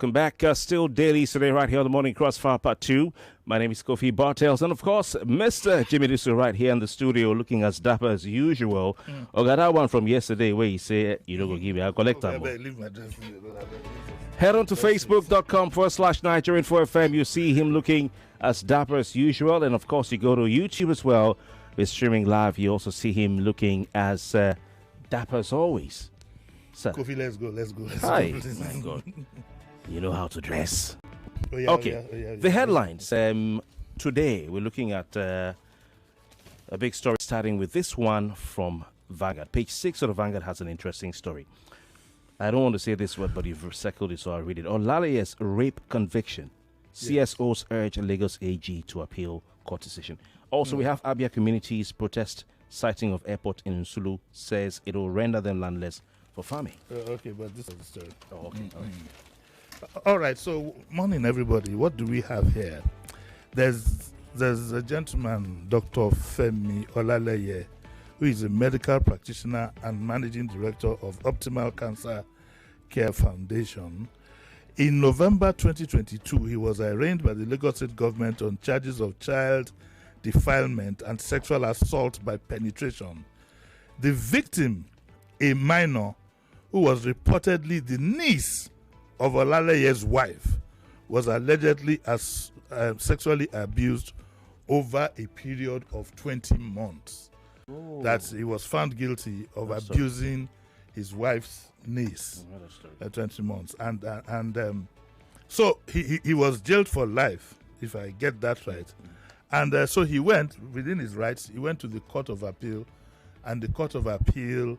welcome back. Still Dailies today right here on the Morning Crossfire Part 2. My name is Kofi Bartels, and of course, Mr. Jimi Disu right here in the studio looking as dapper as usual. Got that one from yesterday where he said, you don't go give me a collector. Head on to facebook.com/Nigerian4FM. You see him looking as dapper as usual, and of course, you go to YouTube as well. We're streaming live. You also see him looking as dapper as always. Sir. Kofi, let's go. Hi, my God. You know how to dress. The headlines. Today, we're looking at a big story starting with this one from Vanguard. Page 6 of the Vanguard has an interesting story. I don't want to say this word, but you've circled it, so I'll read it. Olaleye's rape conviction. CSOs urge Lagos AG to appeal court decision. Also, we have Abia Communities protest sighting of airport in Nsulu says it will render them landless for farming. Okay, but this is the story. Oh, okay. All right, so morning, everybody. What do we have here? There's a gentleman, Dr. Femi Olaleye, who is a medical practitioner and managing director of Optimal Cancer Care Foundation. In November 2022, he was arraigned by the Lagos State government on charges of child defilement and sexual assault by penetration. The victim, a minor who was reportedly the niece of Olaleye's wife, was allegedly sexually abused over a period of 20 months. Oh. That he was found guilty of abusing his wife's niece 20 months. So he was jailed for life, if I get that right. And so he went, within his rights, he went to the Court of Appeal, and the Court of Appeal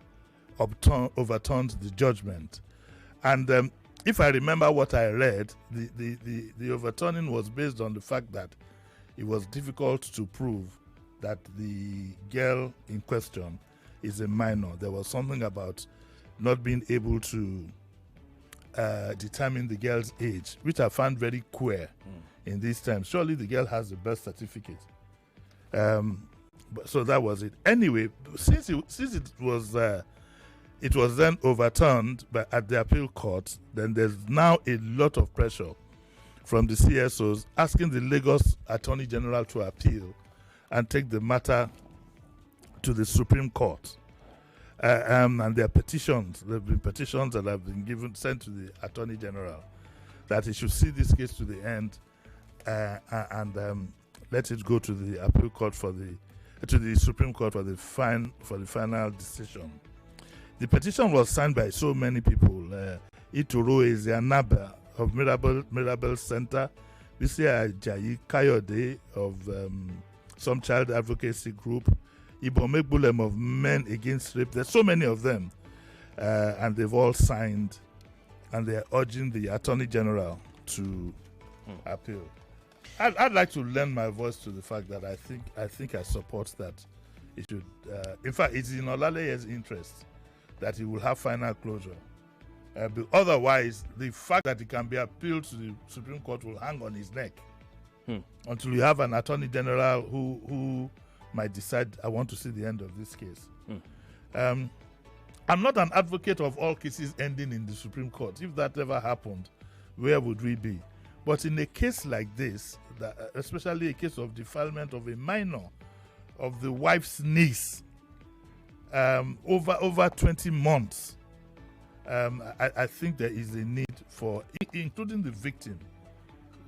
overturned the judgment. And if I remember what I read, the overturning was based on the fact that it was difficult to prove that the girl in question is a minor. There was something about not being able to determine the girl's age, which I found very queer in these times. Surely the girl has the birth certificate. So that was it. Anyway, since it was then overturned at the appeal court, then there's now a lot of pressure from the CSOs asking the Lagos Attorney General to appeal and take the matter to the Supreme Court. And there are petitions. There have been petitions that have been sent to the Attorney General that he should see this case to the end and let it go to the appeal court to the Supreme Court for the final decision. The petition was signed by so many people. Ituro Ezeanaba of Mirabel Center, Bisia Ajayi Kayode of some child advocacy group, Ibome Bulem of Men Against Rape. There's so many of them, and they've all signed, and they're urging the Attorney General to appeal. I'd like to lend my voice to the fact that I think I support that. It should. In fact, it's in Olaleye's interest that he will have final closure. But otherwise, the fact that it can be appealed to the Supreme Court will hang on his neck until you have an Attorney General who might decide, I want to see the end of this case. I'm not an advocate of all cases ending in the Supreme Court. If that ever happened, where would we be? But in a case like this, especially a case of defilement of a minor, of the wife's niece, over 20 months, I think there is a need for, including the victim,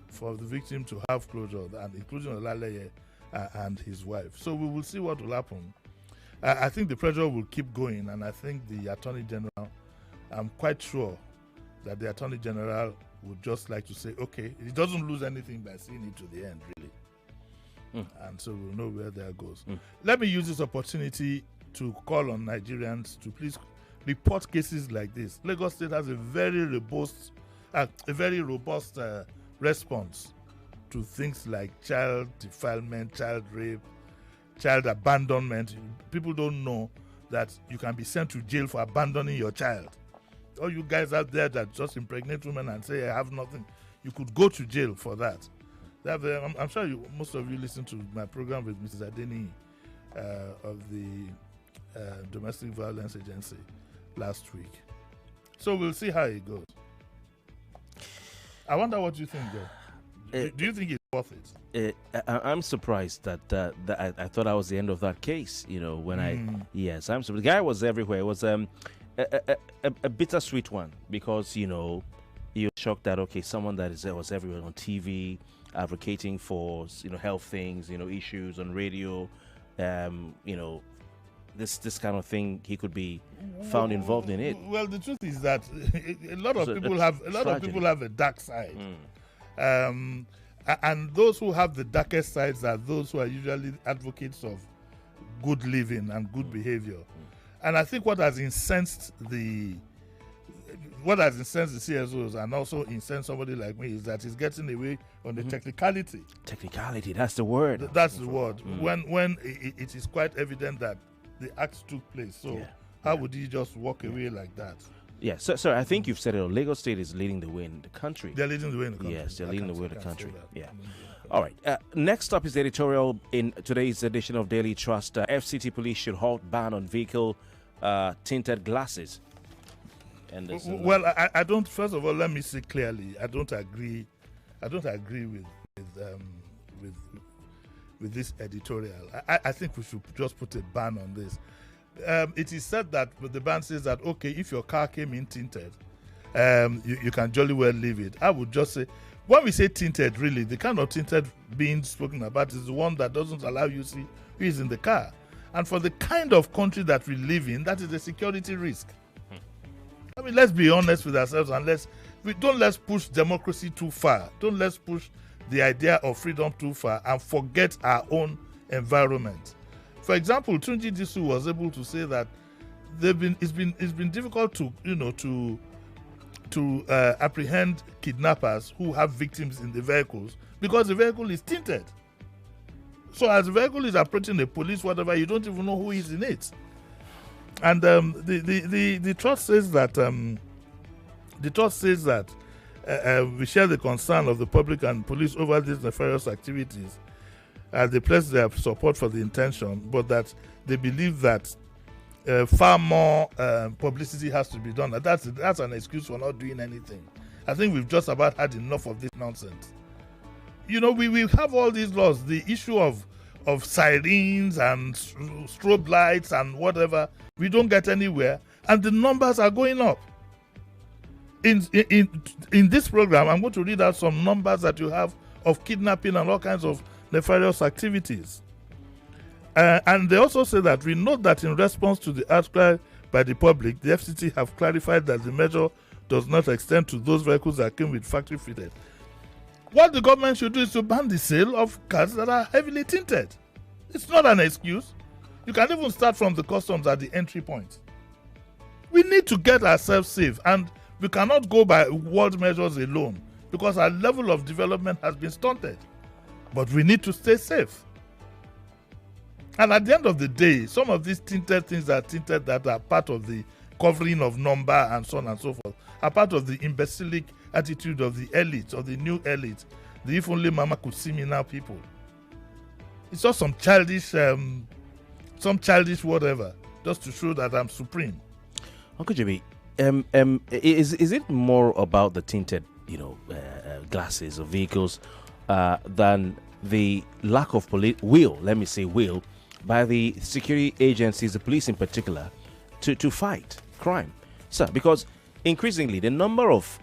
for the victim to have closure, and including Olaleye and his wife. So we will see what will happen. I think the pressure will keep going, and I think the Attorney General, I'm quite sure that the Attorney General would just like to say, okay, he doesn't lose anything by seeing it to the end, really. And so we'll know where that goes. Let me use this opportunity to call on Nigerians to please report cases like this. Lagos State has a very robust response to things like child defilement, child rape, child abandonment. People don't know that you can be sent to jail for abandoning your child. All you guys out there that just impregnate women and say, I have nothing, you could go to jail for that. I'm sure most of you listened to my program with Mrs. Adeni of the Domestic Violence Agency last week. So we'll see how it goes. I wonder what you think, though. Do you think it's worth it? I'm surprised that I thought I was the end of that case. Yes, I'm surprised. The guy was everywhere. It was a bittersweet one because you're shocked that someone that was everywhere on TV advocating for health things, issues on radio, this kind of thing, he could be found involved in it. Well, the truth is that a lot of people have a dark side. And those who have the darkest sides are those who are usually advocates of good living and good behavior. And I think what has incensed the CSOs and also incensed somebody like me is that he's getting away on the technicality. Technicality, that's the word. That's the word. When it is quite evident that the acts took place. So how would he just walk away like that? Yeah, so I think you've said it. Lagos State is leading the way in the country. They're leading the way in the country. Yes, they're leading the way in the country. Yeah. All right. Next up is the editorial in today's edition of Daily Trust. FCT police should halt ban on vehicle tinted glasses. And well, I don't. First of all, let me say clearly, I don't agree with this editorial. I think we should just put a ban on this. It is said that the ban says that, okay, if your car came in tinted, you can jolly well leave it. I would just say, when we say tinted, really, the kind of tinted being spoken about is the one that doesn't allow you to see who is in the car. And for the kind of country that we live in, that is a security risk. I mean, let's be honest with ourselves and let's push democracy too far. Let's push the idea of freedom too far and forget our own environment. For example, Tunji Disu was able to say that it's been difficult to apprehend kidnappers who have victims in the vehicles because the vehicle is tinted. So as the vehicle is approaching the police, whatever, you don't even know who is in it. And the trust says that we share the concern of the public and police over these nefarious activities. They place their support for the intention, but that they believe that far more publicity has to be done. That's an excuse for not doing anything. I think we've just about had enough of this nonsense. We have all these laws. The issue of sirens and strobe lights and whatever, we don't get anywhere, and the numbers are going up. In this program, I'm going to read out some numbers that you have of kidnapping and all kinds of nefarious activities. And they also say that we note that in response to the outcry by the public, the FCT have clarified that the measure does not extend to those vehicles that came with factory fitted. What the government should do is to ban the sale of cars that are heavily tinted. It's not an excuse. You can even start from the customs at the entry point. We need to get ourselves safe, and we cannot go by world measures alone because our level of development has been stunted. But we need to stay safe. And at the end of the day, some of these tinted things that are part of the covering of number and so on and so forth are part of the imbecilic attitude of the elite, of the new elite, the if only mama could see me now people. It's just some childish whatever, just to show that I'm supreme. Uncle Jimmy, is it more about the tinted, glasses of vehicles than the lack of will by the security agencies, the police in particular, to fight crime? Sir, because increasingly the number of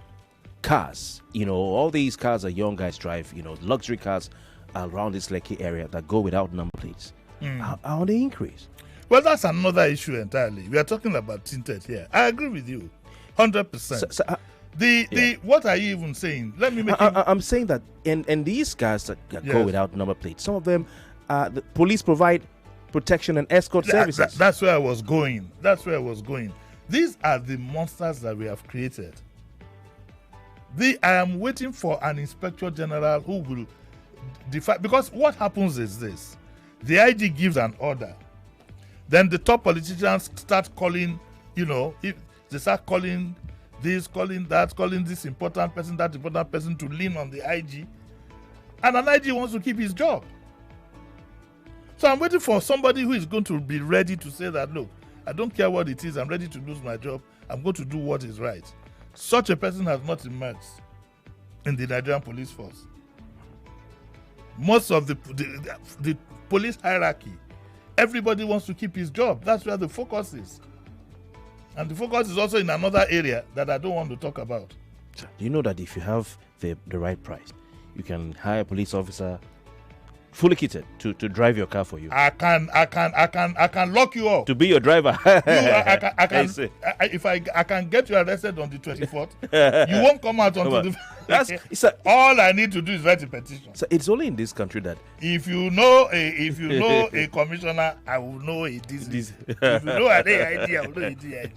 cars, all these cars that young guys drive, luxury cars around this Lekki area that go without number plates, how they increase? Well, that's another issue entirely. We are talking about tinted here. I agree with you, 100%. What are you even saying? Let me make. I'm saying that, and these cars that go without number plates, some of them, the police provide protection and escort services. That's where I was going. These are the monsters that we have created. I am waiting for an inspector general who will define, because what happens is this: the IG gives an order, then the top politicians start calling, if they start calling this, calling that, calling this important person, that important person to lean on the IG, and an IG wants to keep his job. So I'm waiting for somebody who is going to be ready to say that, look, I don't care what it is, I'm ready to lose my job, I'm going to do what is right. Such a person has not emerged. in the Nigerian police force. Most of the police hierarchy, everybody wants to keep his job. That's where the focus is. And the focus is also in another area that I don't want to talk about. Do you know that if you have the right price, you can hire a police officer fully kitted to drive your car for you? I can lock you up. To be your driver. If I can get you arrested on the 24th, you won't come out until the. All I need to do is write a petition. So it's only in this country that if you know a commissioner, I will know a Disu. If you know an AIG, I will know a DIG.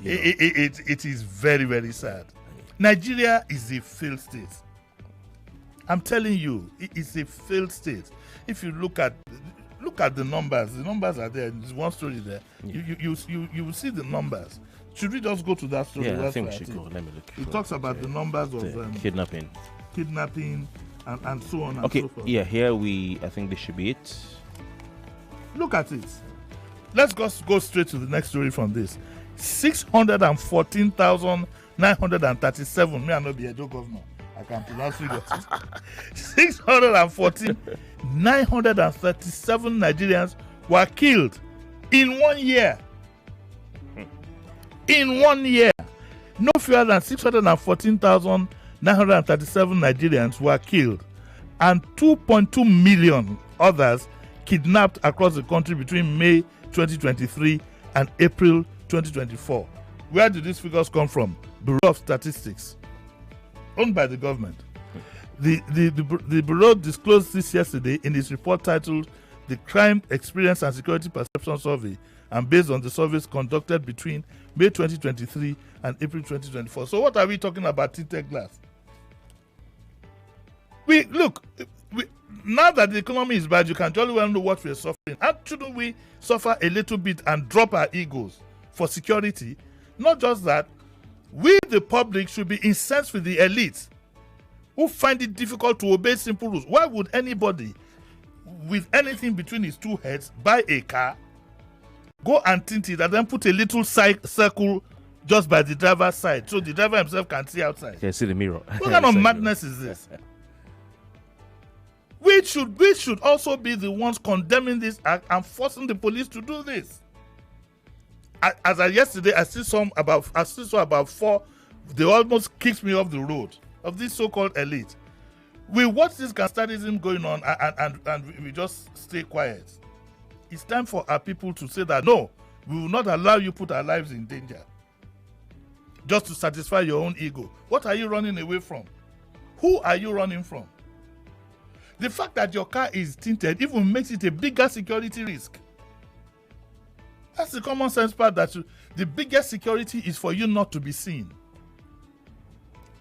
It is very, very sad. Nigeria is a failed state. I'm telling you, it's a failed state. If you look at the numbers are there. There's one story there. Yeah. You will see the numbers. Should we just go to that story? Yeah, I think we should go. Let me look. It talks about the numbers of kidnapping, and so on and so forth. Yeah, here I think this should be it. Look at it. Let's go straight to the next story from this. 614,937. Me, I know be a joke governor. I can pronounce figures. 614,937 Nigerians were killed in 1 year. In 1 year. No fewer than 614,937 Nigerians were killed and 2.2 million others kidnapped across the country between May 2023 and April 2024. Where did these figures come from? Bureau of Statistics, owned by the government. The Bureau disclosed this yesterday in its report titled The Crime Experience and Security Perception Survey, and based on the surveys conducted between May 2023 and April 2024. So what are we talking about? Tinted glass. Now that the economy is bad, you can jolly well know what we're suffering. And shouldn't we suffer a little bit and drop our egos for security? Not just that, we, the public, should be incensed with the elite who find it difficult to obey simple rules. Why would anybody with anything between his two heads buy a car, go and tint it, and then put a little circle just by the driver's side so the driver himself can see outside? Can see the mirror. What kind of madness is this? We should also be the ones condemning this act and forcing the police to do this. Yesterday, I saw about 4. They almost kicked me off the road of this so-called elite. We watch this gangsterism going on and we just stay quiet. It's time for our people to say that no, we will not allow you put our lives in danger just to satisfy your own ego. What are you running away from? Who are you running from? The fact that your car is tinted even makes it a bigger security risk. That's the common sense part, that the biggest security is for you not to be seen.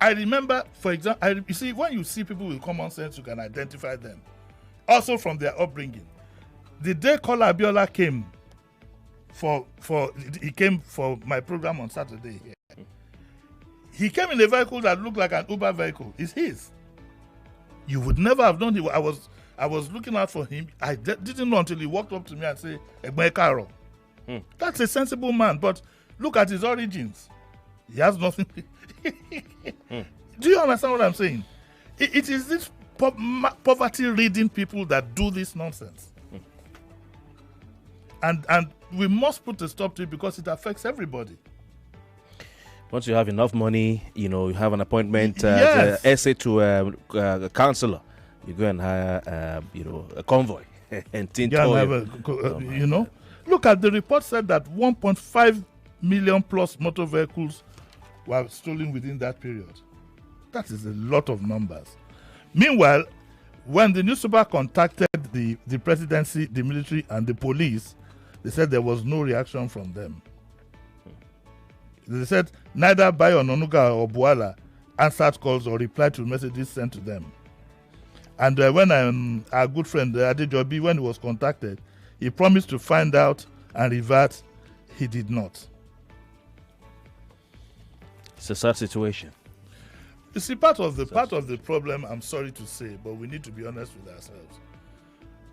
I remember, for example, you see, when you see people with common sense, you can identify them. Also from their upbringing. The day Kola Abiola came for my program on Saturday here, he came in a vehicle that looked like an Uber vehicle. It's his. You would never have known I was looking out for him. I didn't know until he walked up to me and said, Egbekaro. That's a sensible man, but look at his origins. He has nothing. Do you understand what I'm saying? It is this poverty-ridden people that do this nonsense. And we must put a stop to it because it affects everybody. Once you have enough money, you have an appointment, Yes. essay to a counselor, you go and hire, a convoy and tint oil. Look at the report said that 1.5 million plus motor vehicles were stolen within that period. That is a lot of numbers. Meanwhile, when the newspaper contacted the presidency, the military, and the police, they said there was no reaction from them. They said neither Bayo Ononuga or Buala answered calls or replied to messages sent to them. And when our good friend Adejobi, when he was contacted, he promised to find out and revert. He did not. It's a sad situation. You see, part of the problem, I'm sorry to say, but we need to be honest with ourselves.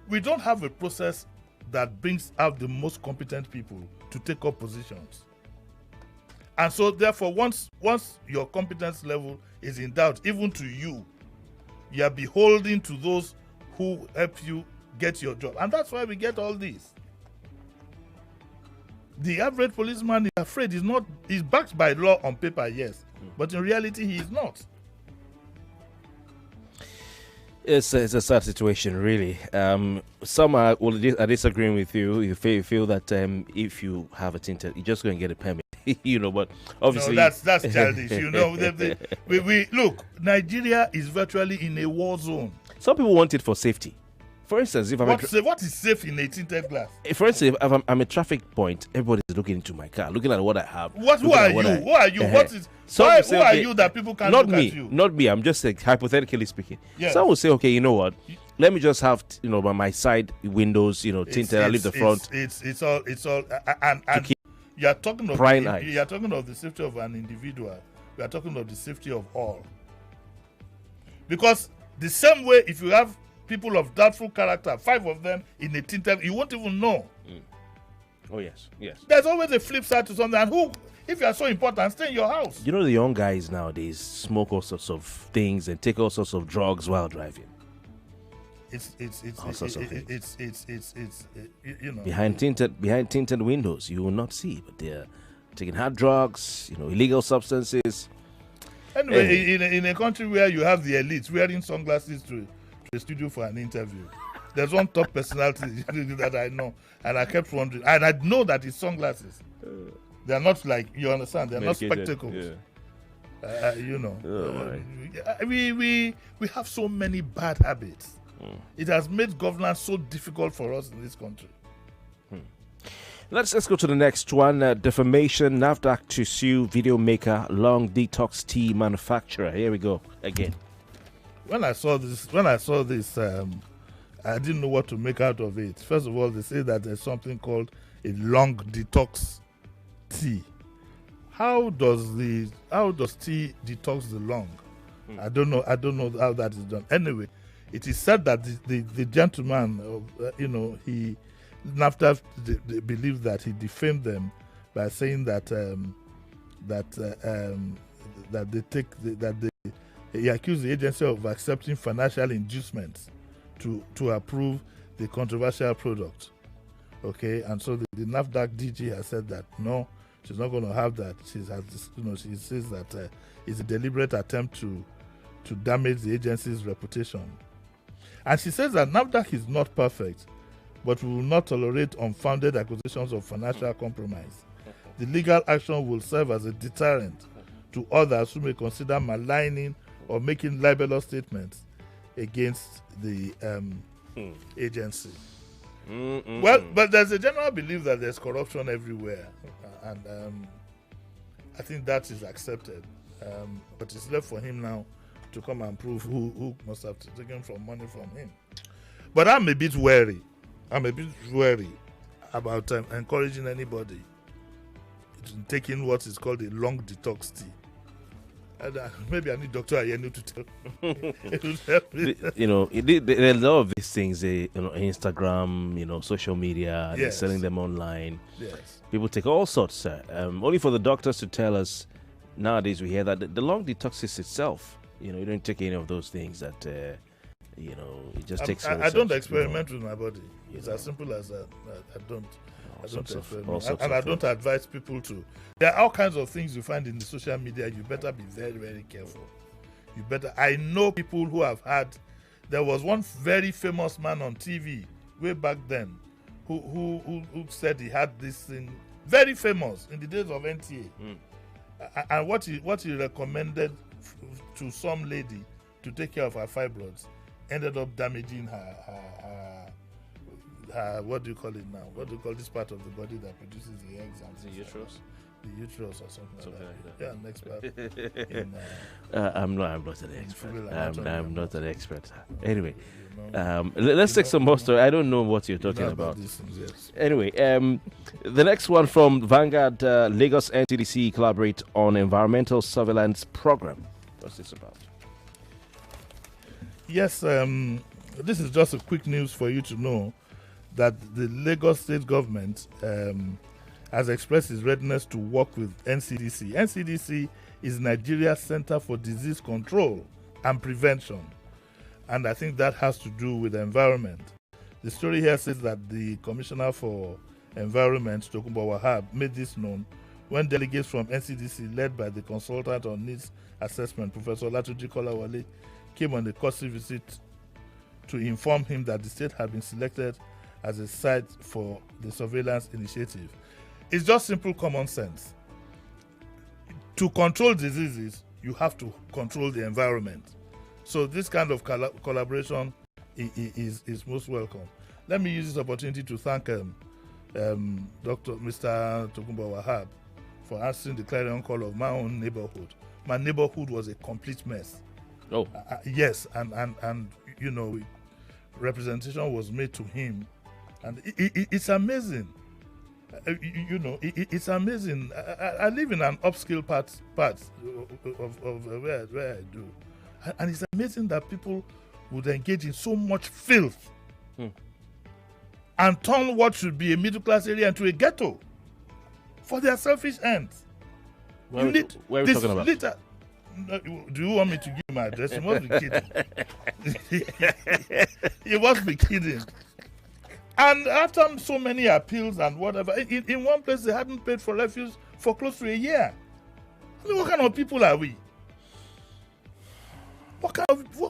We don't have a process that brings out the most competent people to take up positions. And so therefore, once your competence level is in doubt, even to you, you are beholden to those who help you get your job. And that's why we get all this. The average policeman is afraid. He's backed by law on paper, yes. But in reality, he is not. It's a sad situation, really. Some are disagreeing with you. You feel that if you have a tinted, you're just going to get a permit. But obviously... No, that's childish. We look, Nigeria is virtually in a war zone. Some people want it for safety. For instance, if what is safe in a tinted glass? For instance, if I'm a traffic point, everybody's looking into my car, looking at what I have. Who are you? Who are you? Who are you that people can't look at you? Not me. I'm just hypothetically speaking. Yes. Some will say, okay, you know what? Let me just have by my side windows, tinted. I leave the front. It's all and you are talking of the safety of an individual. We are talking of the safety of all. Because the same way, if you have people of doubtful character, 5 of them in a tinted, you won't even know. Oh yes. There's always a flip side to something. And if you are so important, stay in your house. The young guys nowadays smoke all sorts of things and take all sorts of drugs while driving. Behind tinted windows, you will not see, but they're taking hard drugs, illegal substances. Anyway, in a country where you have the elites wearing sunglasses to a studio for an interview, there's one top personality that I know, and I kept wondering, and I know that it's sunglasses. They're not like, you understand, they're not spectacles. We have so many bad habits. It has made governance so difficult for us in this country. Let's go to the next one. Defamation, NAFDAC to sue video maker, long detox tea manufacturer. Here we go again. When I saw this, I didn't know what to make out of it. First of all, they say that there's something called a long detox tea. How does tea detox the lung? I don't know how that is done. Anyway, it is said that the gentleman, NAFTA believed that he defamed them by saying that he accused the agency of accepting financial inducements to approve the controversial product. Okay, and so the NAFDAC DG has said that no, she's not going to have that. She says that it's a deliberate attempt to damage the agency's reputation. And she says that NAFDAC is not perfect, but we will not tolerate unfounded accusations of financial compromise. The legal action will serve as a deterrent to others who may consider maligning or making libelous statements against the agency. Well, but there's a general belief that there's corruption everywhere, and I think that is accepted. But it's left for him now to come and prove who must have taken money from him. But I'm a bit wary about encouraging anybody to taking what is called a long detox tea. And, maybe I need Dr. Ayenu to tell me. There's a lot of these things, Instagram, social media, they're selling them online. Yes. People take all sorts, only for the doctors to tell us. Nowadays we hear that the long detoxis itself, you don't take any of those things that, it just takes... I don't experiment with my body. It's as simple as that. I don't experiment. And I don't advise people to. There are all kinds of things you find in the social media. You better be very, very careful. I know people who have had... There was one very famous man on TV way back then who said he had this thing, very famous in the days of NTA. And what he recommended to some lady to take care of her fibroids ended up damaging her what do you call it now? What do you call this part of the body that produces the eggs? And the uterus? The uterus or something like that. Yeah, an expert. I'm not an expert. I'm not an expert. Anyway, let's take some more story. I don't know what you're talking about. These things, yes. Anyway, the next one from Vanguard, Lagos NTDC collaborate on environmental surveillance program. What's this about? Yes, this is just a quick news for you to know that the Lagos state government has expressed his readiness to work with NCDC. NCDC is Nigeria's Center for Disease Control and Prevention. And I think that has to do with the environment. The story here says that the Commissioner for Environment, Tokunbo Wahab, made this known when delegates from NCDC, led by the consultant on needs assessment, Professor Latuji Kolawale, came on a courtesy visit to inform him that the state had been selected as a site for the surveillance initiative. It's just simple common sense. To control diseases, you have to control the environment. So this kind of collaboration is most welcome. Let me use this opportunity to thank Mr. Tokunbo Wahab for answering the clarion call of my own neighborhood. My neighborhood was a complete mess. Oh. Yes, and you know, representation was made to him, and it's amazing. You know, it's amazing. I live in an upscale part of where I do, and it's amazing that people would engage in so much filth and turn what should be a middle class area into a ghetto for their selfish ends. Where are we talking about? Do you want me to give my address? You must be kidding. You must be kidding. And after so many appeals and whatever, in one place they hadn't paid for refuse for close to a year. I mean, what kind of people are we? What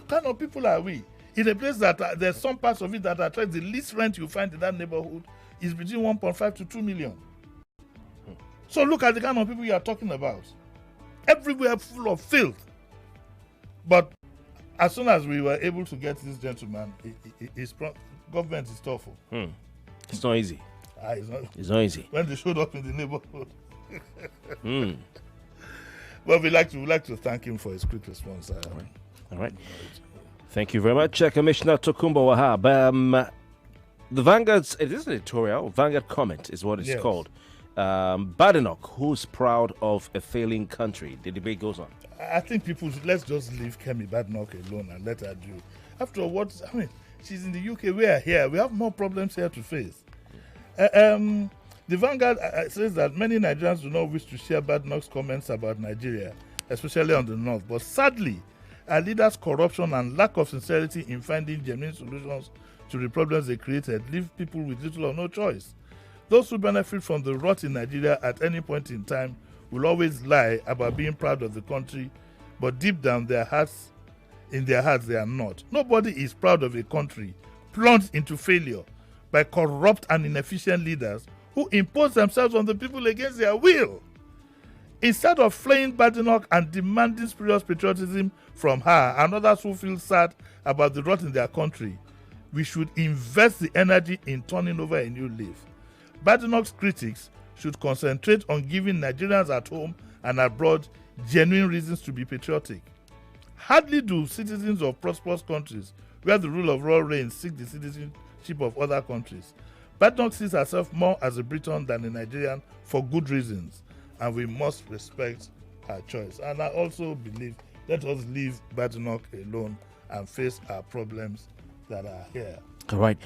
kind of people are we? In a place that there's some parts of it that attract the least rent you find in that neighborhood is between 1.5 to 2 million. So look at the kind of people you are talking about. Everywhere full of filth. But as soon as we were able to get this gentleman, government is tough. It's not easy. It's not easy. When they showed up in the neighborhood. But we'd like to thank him for his quick response. All right. Thank you very much, Commissioner Tokunbo Wahab. The Vanguard's, it is an editorial, Vanguard comment is what it's called. Badenoch, who's proud of a failing country? The debate goes on. I think let's just leave Kemi Badenoch alone and let her do. After all, she's in the UK, we are here. We have more problems here to face. The Vanguard says that many Nigerians do not wish to share Badenoch's comments about Nigeria, especially on the north. But sadly, our leaders' corruption and lack of sincerity in finding genuine solutions to the problems they created leave people with little or no choice. Those who benefit from the rot in Nigeria at any point in time will always lie about being proud of the country, but deep down in their hearts they are not. Nobody is proud of a country plunged into failure by corrupt and inefficient leaders who impose themselves on the people against their will. Instead of flaying Badenoch and demanding spurious patriotism from her and others who feel sad about the rot in their country, we should invest the energy in turning over a new leaf. Badenoch's critics should concentrate on giving Nigerians at home and abroad genuine reasons to be patriotic. Hardly do citizens of prosperous countries where the rule of law reigns seek the citizenship of other countries. Badenoch sees herself more as a Briton than a Nigerian for good reasons, and we must respect her choice. And I also believe, let us leave Badenoch alone and face our problems that are here. All right.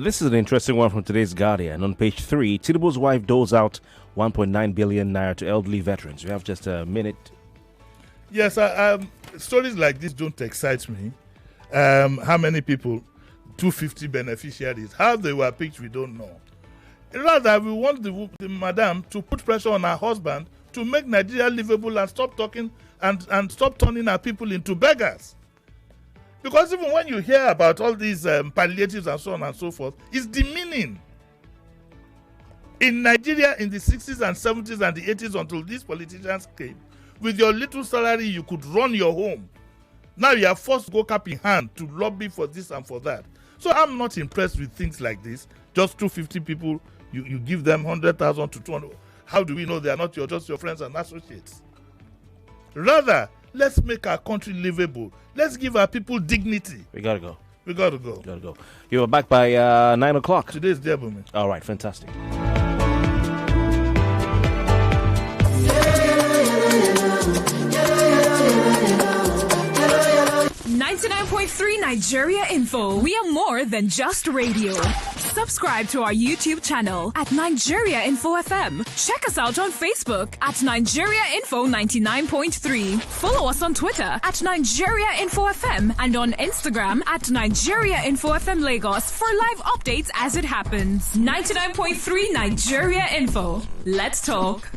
This is an interesting one from today's Guardian. On page 3, Tinubu's wife doles out 1.9 billion naira to elderly veterans. We have just a minute. Yes, stories like this don't excite me. How many people, 250 beneficiaries, how they were picked, we don't know. Rather, we want the madam to put pressure on her husband to make Nigeria livable and stop talking and stop turning our people into beggars. Because even when you hear about all these palliatives and so on and so forth, it's demeaning. In Nigeria in the 60s and 70s and the 80s, until these politicians came, with your little salary, you could run your home. Now you are forced to go cap in hand to lobby for this and for that. So I'm not impressed with things like this. Just 250 people, you give them 100,000 to 200. How do we know they are not just your friends and associates? Rather, let's make our country livable. Let's give our people dignity. We gotta go. You are back by 9 o'clock. Today's Jebumi. All right, fantastic. 99 99.3 Nigeria Info. We are more than just radio. Subscribe to our YouTube channel at Nigeria Info FM. Check us out on Facebook at Nigeria Info 99.3. Follow us on Twitter at Nigeria Info FM and on Instagram at Nigeria Info FM Lagos for live updates as it happens. 99.3 Nigeria Info. Let's talk.